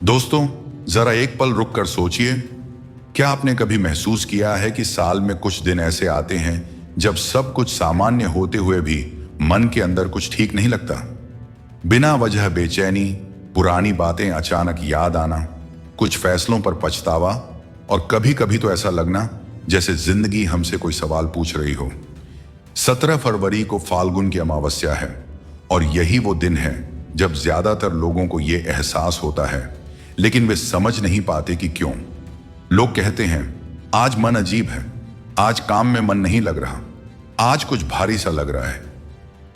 दोस्तों, जरा एक पल रुक कर सोचिए। क्या आपने कभी महसूस किया है कि साल में कुछ दिन ऐसे आते हैं जब सब कुछ सामान्य होते हुए भी मन के अंदर कुछ ठीक नहीं लगता? बिना वजह बेचैनी, पुरानी बातें अचानक याद आना, कुछ फैसलों पर पछतावा और कभी कभी तो ऐसा लगना जैसे जिंदगी हमसे कोई सवाल पूछ रही हो। 17 फरवरी को फाल्गुन की अमावस्या है और यही वो दिन है जब ज्यादातर लोगों को ये एहसास होता है, लेकिन वे समझ नहीं पाते कि क्यों। लोग कहते हैं आज मन अजीब है, आज काम में मन नहीं लग रहा, आज कुछ भारी सा लग रहा है।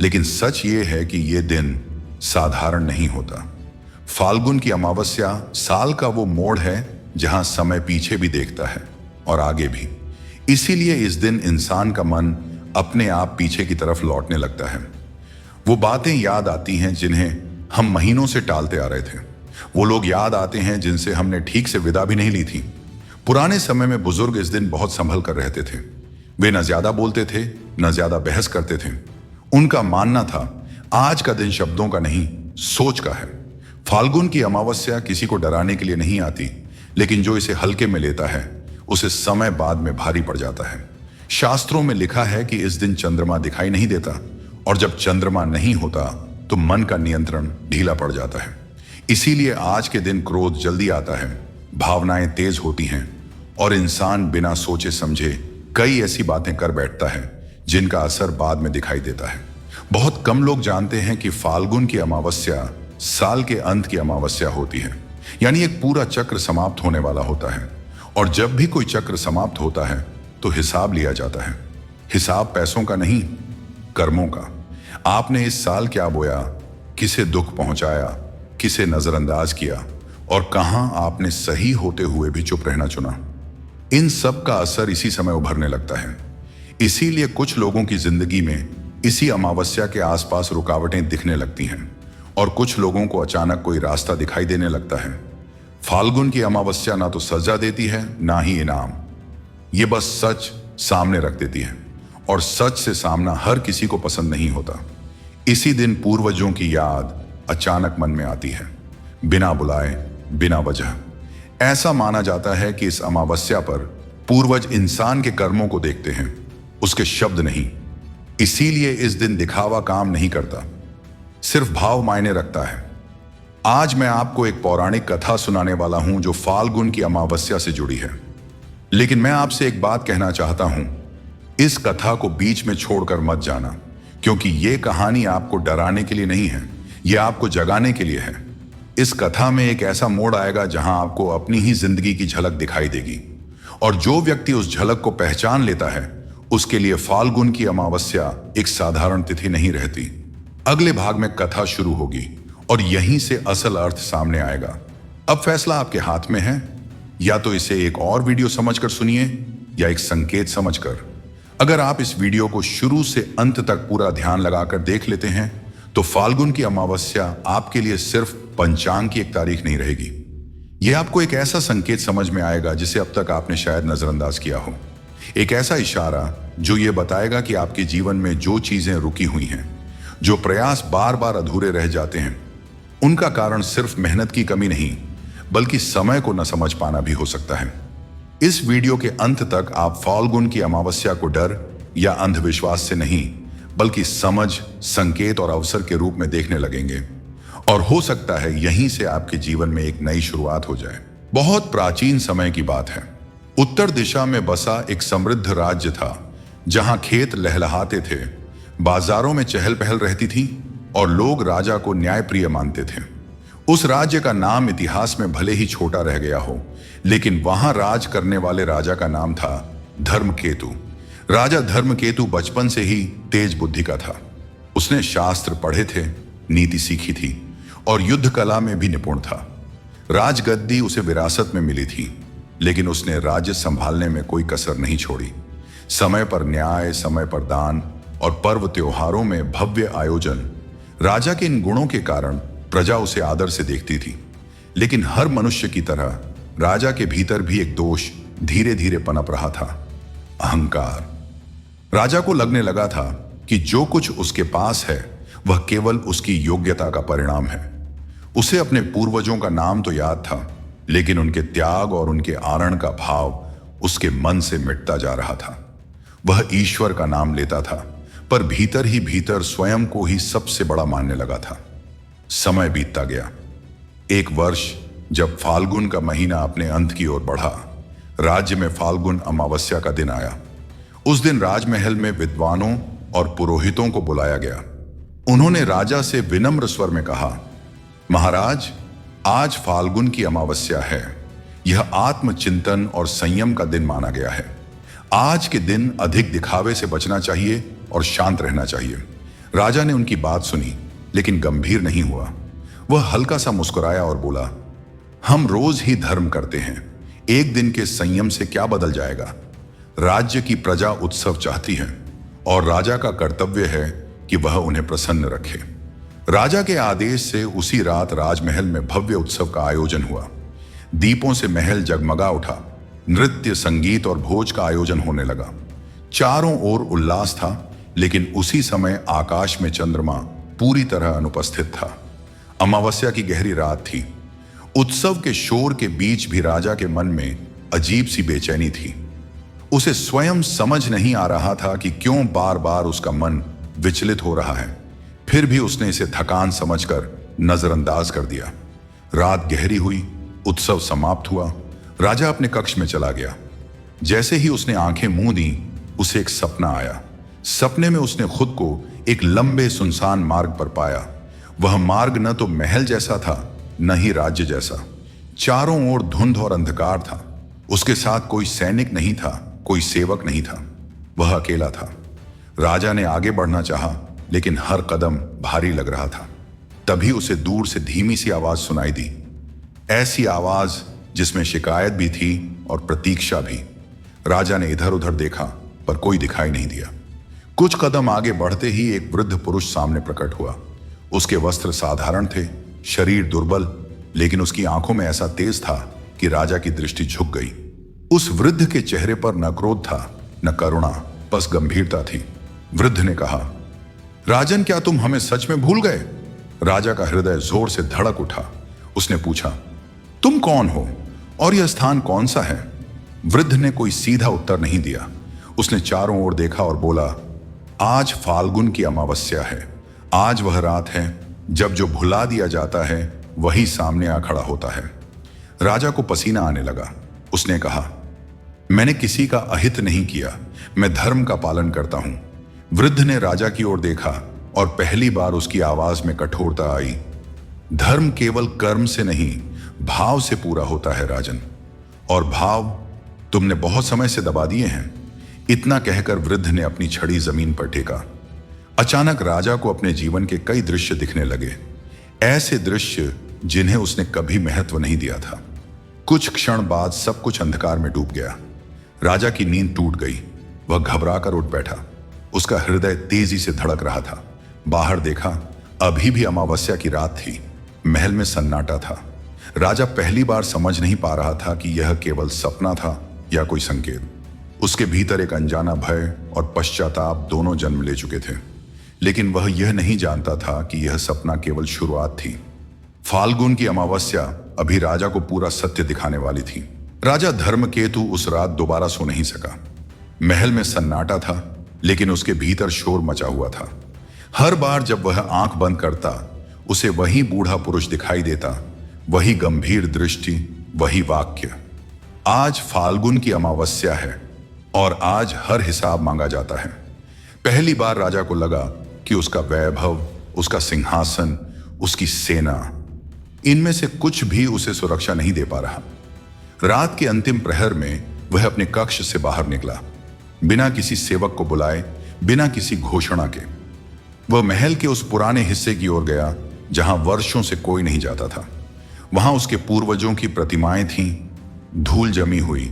लेकिन सच ये है कि ये दिन साधारण नहीं होता। फाल्गुन की अमावस्या साल का वो मोड़ है जहां समय पीछे भी देखता है और आगे भी। इसीलिए इस दिन इंसान का मन अपने आप पीछे की तरफ लौटने लगता है। वो बातें याद आती हैं जिन्हें हम महीनों से टालते आ रहे थे। वो लोग याद आते हैं जिनसे हमने ठीक से विदा भी नहीं ली थी। पुराने समय में बुजुर्ग इस दिन बहुत संभल कर रहते थे। वे न ज्यादा बोलते थे, न ज्यादा बहस करते थे। उनका मानना था आज का दिन शब्दों का नहीं, सोच का है। फाल्गुन की अमावस्या किसी को डराने के लिए नहीं आती, लेकिन जो इसे हल्के में लेता है उसे समय बाद में भारी पड़ जाता है। शास्त्रों में लिखा है कि इस दिन चंद्रमा दिखाई नहीं देता और जब चंद्रमा नहीं होता तो मन का नियंत्रण ढीला पड़ जाता है। इसीलिए आज के दिन क्रोध जल्दी आता है, भावनाएं तेज होती हैं और इंसान बिना सोचे समझे कई ऐसी बातें कर बैठता है जिनका असर बाद में दिखाई देता है। बहुत कम लोग जानते हैं कि फाल्गुन की अमावस्या साल के अंत की अमावस्या होती है, यानी एक पूरा चक्र समाप्त होने वाला होता है। और जब भी कोई चक्र समाप्त होता है तो हिसाब लिया जाता है। हिसाब पैसों का नहीं, कर्मों का। आपने इस साल क्या बोया, किसे दुख पहुंचाया, किसे नजरअंदाज किया और कहां आपने सही होते हुए भी चुप रहना चुना। इन सब का असर इसी समय उभरने लगता है। इसीलिए कुछ लोगों की जिंदगी में इसी अमावस्या के आसपास रुकावटें दिखने लगती हैं और कुछ लोगों को अचानक कोई रास्ता दिखाई देने लगता है। फाल्गुन की अमावस्या ना तो सजा देती है ना ही इनाम, ये बस सच सामने रख देती है और सच से सामना हर किसी को पसंद नहीं होता। इसी दिन पूर्वजों की याद अचानक मन में आती है, बिना बुलाए, बिना वजह। ऐसा माना जाता है कि इस अमावस्या पर पूर्वज इंसान के कर्मों को देखते हैं, उसके शब्द नहीं। इसीलिए इस दिन दिखावा काम नहीं करता, सिर्फ भाव मायने रखता है। आज मैं आपको एक पौराणिक कथा सुनाने वाला हूं जो फाल्गुन की अमावस्या से जुड़ी है। लेकिन मैं आपसे एक बात कहना चाहता हूं, इस कथा को बीच में छोड़कर मत जाना, क्योंकि यह कहानी आपको डराने के लिए नहीं है, यह आपको जगाने के लिए है। इस कथा में एक ऐसा मोड़ आएगा जहां आपको अपनी ही जिंदगी की झलक दिखाई देगी और जो व्यक्ति उस झलक को पहचान लेता है उसके लिए फाल्गुन की अमावस्या एक साधारण तिथि नहीं रहती। अगले भाग में कथा शुरू होगी और यहीं से असल अर्थ सामने आएगा। अब फैसला आपके हाथ में है, या तो इसे एक और वीडियो समझकर सुनिए या एक संकेत समझकर। अगर आप इस वीडियो को शुरू से अंत तक पूरा ध्यान लगाकर देख लेते हैं तो फाल्गुन की अमावस्या आपके लिए सिर्फ पंचांग की एक तारीख नहीं रहेगी। यह आपको एक ऐसा संकेत समझ में आएगा जिसे अब तक आपने शायद नजरअंदाज किया हो। एक ऐसा इशारा जो यह बताएगा कि आपके जीवन में जो चीजें रुकी हुई हैं, जो प्रयास बार बार अधूरे रह जाते हैं, उनका कारण सिर्फ मेहनत की कमी नहीं बल्कि समय को न समझ पाना भी हो सकता है। इस वीडियो के अंत तक आप फाल्गुन की अमावस्या को डर या अंधविश्वास से नहीं बल्कि समझ, संकेत और अवसर के रूप में देखने लगेंगे और हो सकता है यहीं से आपके जीवन में एक नई शुरुआत हो जाए। बहुत प्राचीन समय की बात है। उत्तर दिशा में बसा एक समृद्ध राज्य था जहां खेत लहलहाते थे, बाजारों में चहल पहल रहती थी और लोग राजा को न्यायप्रिय मानते थे। उस राज्य का नाम इतिहास में भले ही छोटा रह गया हो, लेकिन वहां राज करने वाले राजा का नाम था धर्मकेतु। राजा धर्मकेतु बचपन से ही तेज बुद्धि का था। उसने शास्त्र पढ़े थे, नीति सीखी थी और युद्ध कला में भी निपुण था। राजगद्दी उसे विरासत में मिली थी, लेकिन उसने राज्य संभालने में कोई कसर नहीं छोड़ी। समय पर न्याय, समय पर दान और पर्व त्योहारों में भव्य आयोजन। राजा के इन गुणों के कारण प्रजा उसे आदर से देखती थी। लेकिन हर मनुष्य की तरह राजा के भीतर भी एक दोष धीरे धीरे पनप रहा था, अहंकार। राजा को लगने लगा था कि जो कुछ उसके पास है वह केवल उसकी योग्यता का परिणाम है। उसे अपने पूर्वजों का नाम तो याद था, लेकिन उनके त्याग और उनके आरण का भाव उसके मन से मिटता जा रहा था। वह ईश्वर का नाम लेता था, पर भीतर ही भीतर स्वयं को ही सबसे बड़ा मानने लगा था। समय बीतता गया। एक वर्ष जब फाल्गुन का महीना अपने अंत की ओर बढ़ा, राज्य में फाल्गुन अमावस्या का दिन आया। उस दिन राजमहल में विद्वानों और पुरोहितों को बुलाया गया। उन्होंने राजा से विनम्र स्वर में कहा, महाराज, आज फाल्गुन की अमावस्या है। यह आत्मचिंतन और संयम का दिन माना गया है। आज के दिन अधिक दिखावे से बचना चाहिए और शांत रहना चाहिए। राजा ने उनकी बात सुनी, लेकिन गंभीर नहीं हुआ। वह हल्का सा मुस्कुराया और बोला, हम रोज ही धर्म करते हैं, एक दिन के संयम से क्या बदल जाएगा। राज्य की प्रजा उत्सव चाहती है और राजा का कर्तव्य है कि वह उन्हें प्रसन्न रखे। राजा के आदेश से उसी रात राजमहल में भव्य उत्सव का आयोजन हुआ। दीपों से महल जगमगा उठा। नृत्य, संगीत और भोज का आयोजन होने लगा। चारों ओर उल्लास था, लेकिन उसी समय आकाश में चंद्रमा पूरी तरह अनुपस्थित था। अमावस्या की गहरी रात थी। उत्सव के शोर के बीच भी राजा के मन में अजीब सी बेचैनी थी। उसे स्वयं समझ नहीं आ रहा था कि क्यों बार बार उसका मन विचलित हो रहा है। फिर भी उसने इसे थकान समझकर नजरअंदाज कर दिया। रात गहरी हुई, उत्सव समाप्त हुआ। राजा अपने कक्ष में चला गया। जैसे ही उसने आंखें मूंद दी, उसे एक सपना आया। सपने में उसने खुद को एक लंबे सुनसान मार्ग पर पाया। वह मार्ग न तो महल जैसा था, न ही राज्य जैसा। चारों ओर धुंध और अंधकार था। उसके साथ कोई सैनिक नहीं था, कोई सेवक नहीं था। वह अकेला था। राजा ने आगे बढ़ना चाहा, लेकिन हर कदम भारी लग रहा था। तभी उसे दूर से धीमी सी आवाज सुनाई दी, ऐसी आवाज जिसमें शिकायत भी थी और प्रतीक्षा भी। राजा ने इधर उधर देखा, पर कोई दिखाई नहीं दिया। कुछ कदम आगे बढ़ते ही एक वृद्ध पुरुष सामने प्रकट हुआ। उसके वस्त्र साधारण थे, शरीर दुर्बल, लेकिन उसकी आंखों में ऐसा तेज था कि राजा की दृष्टि झुक गई। उस वृद्ध के चेहरे पर न क्रोध था, न करुणा, बस गंभीरता थी। वृद्ध ने कहा, राजन, क्या तुम हमें सच में भूल गए? राजा का हृदय जोर से धड़क उठा। उसने पूछा, तुम कौन हो और यह स्थान कौन सा है? वृद्ध ने कोई सीधा उत्तर नहीं दिया। उसने चारों ओर देखा और बोला, आज फाल्गुन की अमावस्या है। आज वह रात है जब जो भुला दिया जाता है वही सामने आ खड़ा होता है। राजा को पसीना आने लगा। उसने कहा, मैंने किसी का अहित नहीं किया, मैं धर्म का पालन करता हूं। वृद्ध ने राजा की ओर देखा और पहली बार उसकी आवाज में कठोरता आई। धर्म केवल कर्म से नहीं, भाव से पूरा होता है राजन, और भाव तुमने बहुत समय से दबा दिए हैं। इतना कहकर वृद्ध ने अपनी छड़ी जमीन पर टेका। अचानक राजा को अपने जीवन के कई दृश्य दिखने लगे, ऐसे दृश्य जिन्हें उसने कभी महत्व नहीं दिया था। कुछ क्षण बाद सब कुछ अंधकार में डूब गया। राजा की नींद टूट गई। वह घबराकर उठ बैठा। उसका हृदय तेजी से धड़क रहा था। बाहर देखा, अभी भी अमावस्या की रात थी। महल में सन्नाटा था। राजा पहली बार समझ नहीं पा रहा था कि यह केवल सपना था या कोई संकेत। उसके भीतर एक अनजाना भय और पश्चाताप दोनों जन्म ले चुके थे, लेकिन वह यह नहीं जानता था कि यह सपना केवल शुरुआत थी। फाल्गुन की अमावस्या अभी राजा को पूरा सत्य दिखाने वाली थी। राजा धर्मकेतु उस रात दोबारा सो नहीं सका। महल में सन्नाटा था, लेकिन उसके भीतर शोर मचा हुआ था। हर बार जब वह आंख बंद करता, उसे वही बूढ़ा पुरुष दिखाई देता, वही गंभीर दृष्टि, वही वाक्य, आज फाल्गुन की अमावस्या है और आज हर हिसाब मांगा जाता है। पहली बार राजा को लगा कि उसका वैभव, उसका सिंहासन, उसकी सेना, इनमें से कुछ भी उसे सुरक्षा नहीं दे पा रहा। रात के अंतिम प्रहर में वह अपने कक्ष से बाहर निकला, बिना किसी सेवक को बुलाए, बिना किसी घोषणा के। वह महल के उस पुराने हिस्से की ओर गया जहां वर्षों से कोई नहीं जाता था। वहां उसके पूर्वजों की प्रतिमाएं थीं, धूल जमी हुई,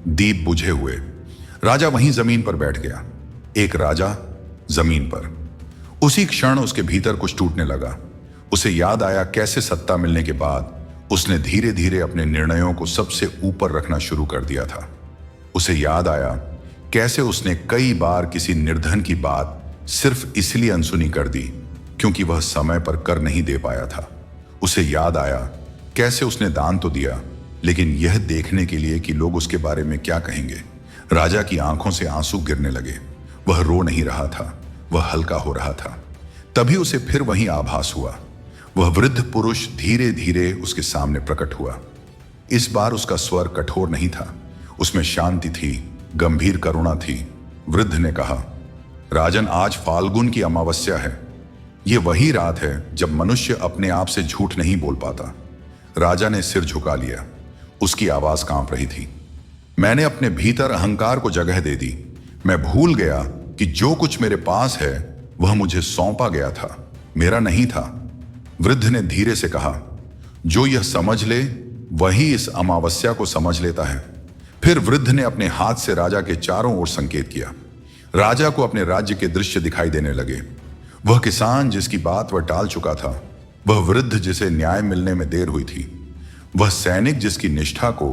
दीप बुझे हुए। राजा वहीं जमीन पर बैठ गया, एक राजा जमीन पर। उसी क्षण उसके भीतर कुछ टूटने लगा। उसे याद आया कैसे सत्ता मिलने के बाद उसने धीरे धीरे अपने निर्णयों को सबसे ऊपर रखना शुरू कर दिया था। उसे याद आया कैसे उसने कई बार किसी निर्धन की बात सिर्फ इसलिए अनसुनी कर दी क्योंकि वह समय पर कर नहीं दे पाया था। उसे याद आया कैसे उसने दान तो दिया, लेकिन यह देखने के लिए कि लोग उसके बारे में क्या कहेंगे। राजा की आंखों से आंसू गिरने लगे। वह रो नहीं रहा था, वह हल्का हो रहा था। तभी उसे फिर वही आभास हुआ। वह वृद्ध पुरुष धीरे धीरे उसके सामने प्रकट हुआ। इस बार उसका स्वर कठोर नहीं था, उसमें शांति थी, गंभीर करुणा थी। वृद्ध ने कहा, राजन, आज फाल्गुन की अमावस्या है। यह वही रात है जब मनुष्य अपने आप से झूठ नहीं बोल पाता। राजा ने सिर झुका लिया। उसकी आवाज कांप रही थी। मैंने अपने भीतर अहंकार को जगह दे दी। मैं भूल गया कि जो कुछ मेरे पास है वह मुझे सौंपा गया था, मेरा नहीं था। वृद्ध ने धीरे से कहा, जो यह समझ ले वही इस अमावस्या को समझ लेता है। फिर वृद्ध ने अपने हाथ से राजा के चारों ओर संकेत किया। राजा को अपने राज्य के दृश्य दिखाई देने लगे। वह किसान जिसकी बात वह टाल चुका था, वह वृद्ध जिसे न्याय मिलने में देर हुई थी, वह सैनिक जिसकी निष्ठा को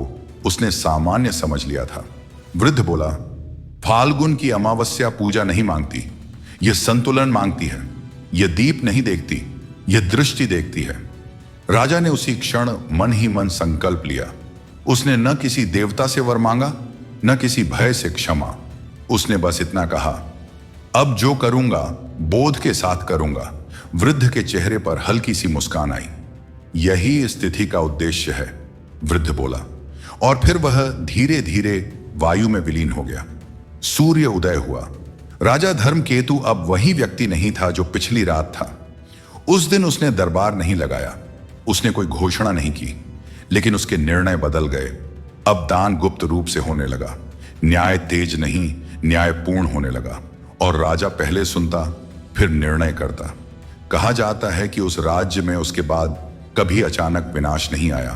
उसने सामान्य समझ लिया था। वृद्ध बोला, फाल्गुन की अमावस्या पूजा नहीं मांगती, यह संतुलन मांगती है। यह दीप नहीं देखती, यह दृष्टि देखती है। राजा ने उसी क्षण मन ही मन संकल्प लिया। उसने न किसी देवता से वर मांगा, न किसी भय से क्षमा। उसने बस इतना कहा, अब जो करूंगा बोध के साथ करूंगा। वृद्ध के चेहरे पर हल्की सी मुस्कान आई। यही इस तिथि का उद्देश्य है, वृद्ध बोला। और फिर वह धीरे धीरे वायु में विलीन हो गया। सूर्य उदय हुआ। राजा धर्मकेतु अब वही व्यक्ति नहीं था जो पिछली रात था। उस दिन उसने दरबार नहीं लगाया, उसने कोई घोषणा नहीं की, लेकिन उसके निर्णय बदल गए। अब दान गुप्त रूप से होने लगा, न्याय तेज नहीं न्यायपूर्ण होने लगा। और राजा पहले सुनता फिर निर्णय करता। कहा जाता है कि उस राज्य में उसके बाद कभी अचानक विनाश नहीं आया,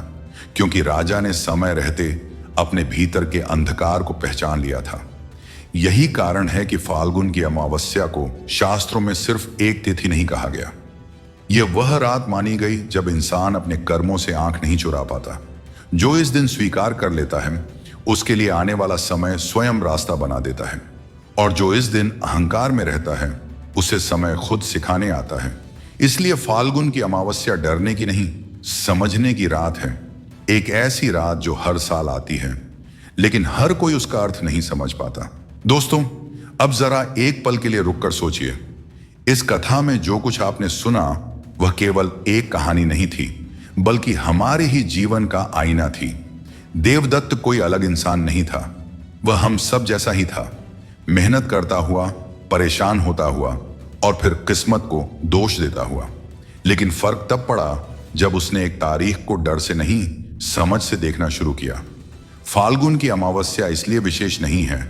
क्योंकि राजा ने समय रहते अपने भीतर के अंधकार को पहचान लिया था। यही कारण है कि फाल्गुन की अमावस्या को शास्त्रों में सिर्फ एक तिथि नहीं कहा गया। यह वह रात मानी गई जब इंसान अपने कर्मों से आंख नहीं चुरा पाता। जो इस दिन स्वीकार कर लेता है उसके लिए आने वाला समय स्वयं रास्ता बना देता है, और जो इस दिन अहंकार में रहता है उसे समय खुद सिखाने आता है। इसलिए फाल्गुन की अमावस्या डरने की नहीं, समझने की रात है। एक ऐसी रात जो हर साल आती है, लेकिन हर कोई उसका अर्थ नहीं समझ पाता। दोस्तों, अब जरा एक पल के लिए रुककर सोचिए। इस कथा में जो कुछ आपने सुना वह केवल एक कहानी नहीं थी, बल्कि हमारे ही जीवन का आईना थी। देवदत्त कोई अलग इंसान नहीं था, वह हम सब जैसा ही था। मेहनत करता हुआ, परेशान होता हुआ, और फिर किस्मत को दोष देता हुआ। लेकिन फर्क तब पड़ा जब उसने एक तारीख को डर से नहीं, समझ से देखना शुरू किया। फाल्गुन की अमावस्या इसलिए विशेष नहीं है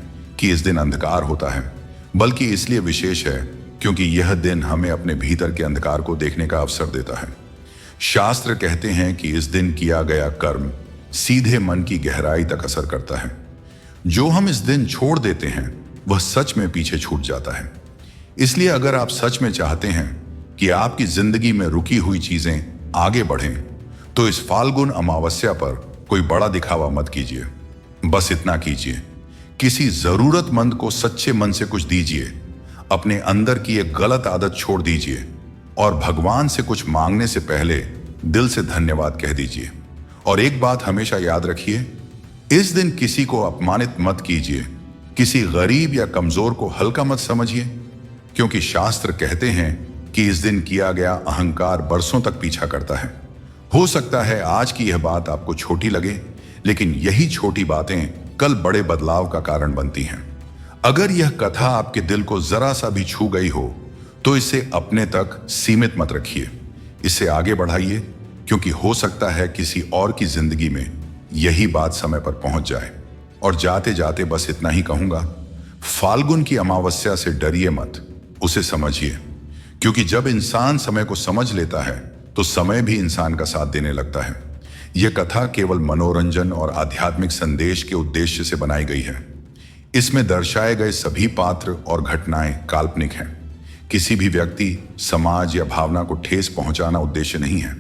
कि इस दिन अंधकार होता है, बल्कि इसलिए विशेष है क्योंकि यह दिन हमें अपने भीतर के अंधकार को देखने का अवसर देता है। शास्त्र कहते हैं कि इस दिन किया गया कर्म सीधे मन की गहराई तक असर करता है। जो हम इस दिन छोड़ देते हैं वह सच में पीछे छूट जाता है। इसलिए अगर आप सच में चाहते हैं कि आपकी जिंदगी में रुकी हुई चीजें आगे बढ़ें, तो इस फाल्गुन अमावस्या पर कोई बड़ा दिखावा मत कीजिए। बस इतना कीजिए, किसी जरूरतमंद को सच्चे मन से कुछ दीजिए, अपने अंदर की एक गलत आदत छोड़ दीजिए, और भगवान से कुछ मांगने से पहले दिल से धन्यवाद कह दीजिए। और एक बात हमेशा याद रखिए, इस दिन किसी को अपमानित मत कीजिए, किसी गरीब या कमजोर को हल्का मत समझिए, क्योंकि शास्त्र कहते हैं कि इस दिन किया गया अहंकार बरसों तक पीछा करता है। हो सकता है आज की यह बात आपको छोटी लगे, लेकिन यही छोटी बातें कल बड़े बदलाव का कारण बनती हैं। अगर यह कथा आपके दिल को जरा सा भी छू गई हो तो इसे अपने तक सीमित मत रखिए, इसे आगे बढ़ाइए, क्योंकि हो सकता है किसी और की जिंदगी में यही बात समय पर पहुंच जाए। और जाते जाते बस इतना ही कहूंगा, फाल्गुन की अमावस्या से डरिए मत, उसे समझिए, क्योंकि जब इंसान समय को समझ लेता है तो समय भी इंसान का साथ देने लगता है। यह कथा केवल मनोरंजन और आध्यात्मिक संदेश के उद्देश्य से बनाई गई है। इसमें दर्शाए गए सभी पात्र और घटनाएं काल्पनिक हैं। किसी भी व्यक्ति, समाज या भावना को ठेस पहुंचाना उद्देश्य नहीं है।